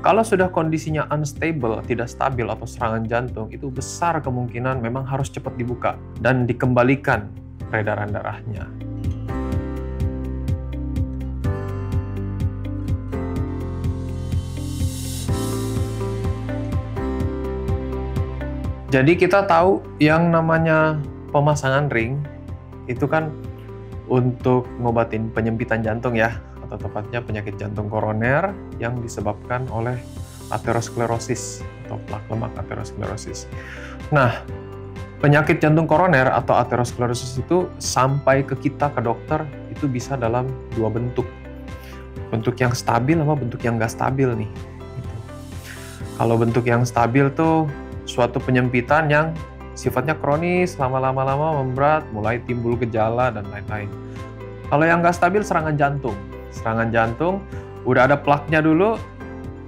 Kalau sudah kondisinya unstable, tidak stabil atau serangan jantung, itu besar kemungkinan memang harus cepat dibuka dan dikembalikan peredaran darahnya. Jadi kita tahu yang namanya pemasangan ring itu kan untuk ngobatin penyempitan jantung ya, atau tepatnya penyakit jantung koroner yang disebabkan oleh aterosklerosis atau plak lemak aterosklerosis. Nah, penyakit jantung koroner atau aterosklerosis itu sampai ke kita, ke dokter, itu bisa dalam dua bentuk. Bentuk yang stabil sama bentuk yang nggak stabil nih. Gitu. Kalau bentuk yang stabil tuh suatu penyempitan yang sifatnya kronis, lama-lama memberat, mulai timbul gejala dan lain-lain. Kalau yang nggak stabil, serangan jantung. Serangan jantung, udah ada plaknya dulu,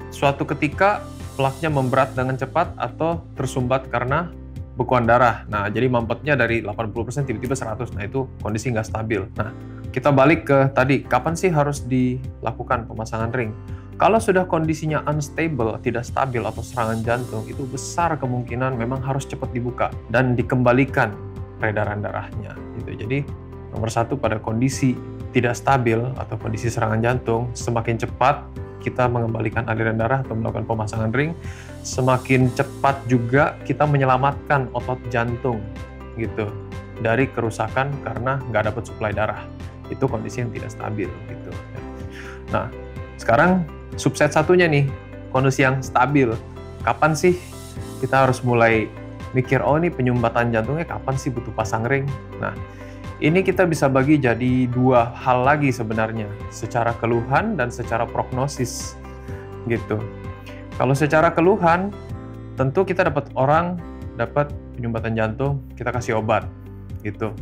suatu ketika plaknya memberat dengan cepat atau tersumbat karena bekuan darah. Nah, jadi mampetnya dari 80% tiba-tiba 100. Nah, itu kondisi nggak stabil. Nah, kita balik ke tadi, kapan sih harus dilakukan pemasangan ring? Kalau sudah kondisinya unstable, tidak stabil atau serangan jantung, itu besar kemungkinan memang harus cepat dibuka dan dikembalikan peredaran darahnya. Gitu. Jadi nomor satu, pada kondisi tidak stabil atau kondisi serangan jantung, semakin cepat kita mengembalikan aliran darah atau melakukan pemasangan ring, semakin cepat juga kita menyelamatkan otot jantung gitu dari kerusakan karena nggak dapat suplai darah. Itu kondisi yang tidak stabil gitu. Nah, sekarang subset satunya nih, kondisi yang stabil. Kapan sih kita harus mulai mikir, oh ini penyumbatan jantungnya kapan sih butuh pasang ring? Nah, ini kita bisa bagi jadi dua hal lagi sebenarnya, secara keluhan dan secara prognosis gitu. Kalau secara keluhan, tentu kita dapat penyumbatan jantung, kita kasih obat gitu.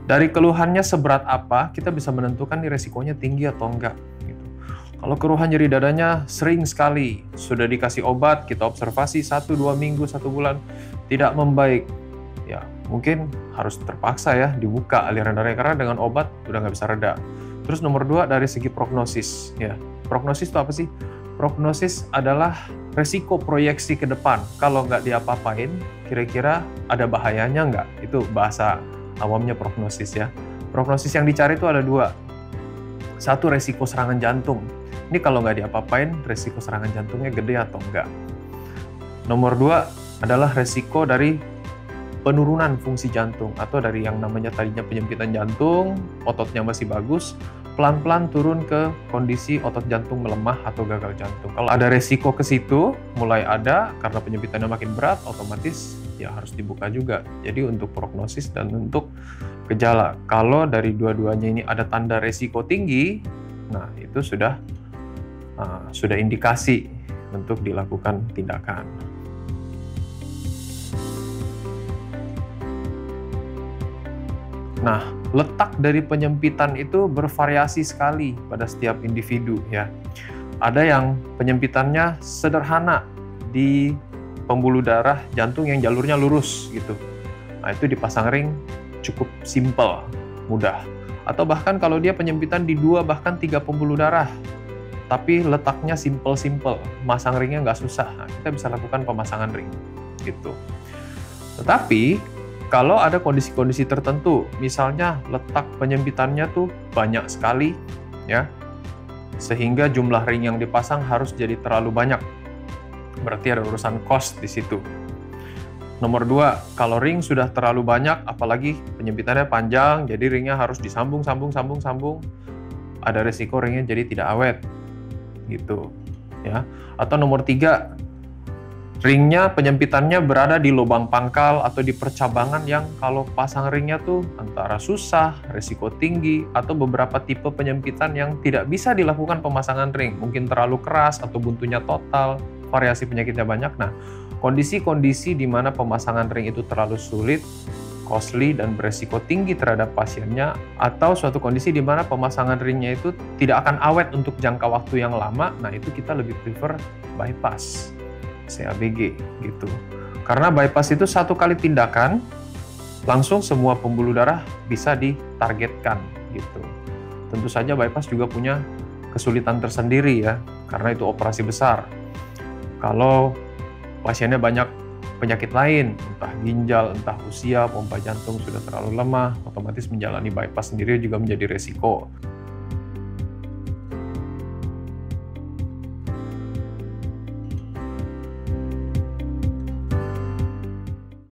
Dari keluhannya seberat apa, kita bisa menentukan nih resikonya tinggi atau enggak. Kalau keluhan nyeri dadanya sering sekali, sudah dikasih obat, kita observasi 1-2 minggu, 1 bulan, tidak membaik, ya mungkin harus terpaksa ya dibuka aliran darahnya, karena dengan obat udah nggak bisa reda. Terus nomor 2, dari segi prognosis. Ya, prognosis itu apa sih? Prognosis adalah resiko proyeksi ke depan. Kalau nggak diapa-apain, kira-kira ada bahayanya nggak? Itu bahasa awamnya prognosis ya. Prognosis yang dicari itu ada 2. Satu, resiko serangan jantung. Ini kalau nggak diapa-apain, resiko serangan jantungnya gede atau enggak. Nomor 2 adalah resiko dari penurunan fungsi jantung, atau dari yang namanya tadinya penyempitan jantung, ototnya masih bagus, pelan-pelan turun ke kondisi otot jantung melemah atau gagal jantung. Kalau ada resiko ke situ, mulai ada karena penyempitannya makin berat, otomatis ya harus dibuka juga. Jadi untuk prognosis dan untuk gejala. Kalau dari dua-duanya ini ada tanda resiko tinggi, nah itu sudah indikasi untuk dilakukan tindakan. Nah, letak dari penyempitan itu bervariasi sekali pada setiap individu ya. Ada yang penyempitannya sederhana di pembuluh darah jantung yang jalurnya lurus gitu. Nah, itu dipasang ring cukup simple, mudah. Atau bahkan kalau dia penyempitan di 2 bahkan 3 pembuluh darah, tapi letaknya simple, masang ringnya nggak susah. Nah, kita bisa lakukan pemasangan ring gitu. Tetapi kalau ada kondisi-kondisi tertentu, misalnya letak penyempitannya tuh banyak sekali ya, sehingga jumlah ring yang dipasang harus jadi terlalu banyak. Berarti ada urusan cost di situ. Nomor 2, kalau ring sudah terlalu banyak, apalagi penyempitannya panjang, jadi ringnya harus disambung, ada resiko ringnya jadi tidak awet gitu ya. Atau nomor 3, ringnya penyempitannya berada di lubang pangkal atau di percabangan yang kalau pasang ringnya tuh antara susah, resiko tinggi, atau beberapa tipe penyempitan yang tidak bisa dilakukan pemasangan ring, mungkin terlalu keras atau buntunya total, variasi penyakitnya banyak. Nah, kondisi-kondisi di mana pemasangan ring itu terlalu sulit, costly, dan beresiko tinggi terhadap pasiennya, atau suatu kondisi di mana pemasangan ringnya itu tidak akan awet untuk jangka waktu yang lama, nah itu kita lebih prefer bypass, CABG gitu. Karena bypass itu satu kali tindakan, langsung semua pembuluh darah bisa ditargetkan gitu. Tentu saja bypass juga punya kesulitan tersendiri ya, karena itu operasi besar. Kalau pasiennya banyak penyakit lain, entah ginjal, entah usia, pompa jantung sudah terlalu lemah, otomatis menjalani bypass sendiri juga menjadi resiko.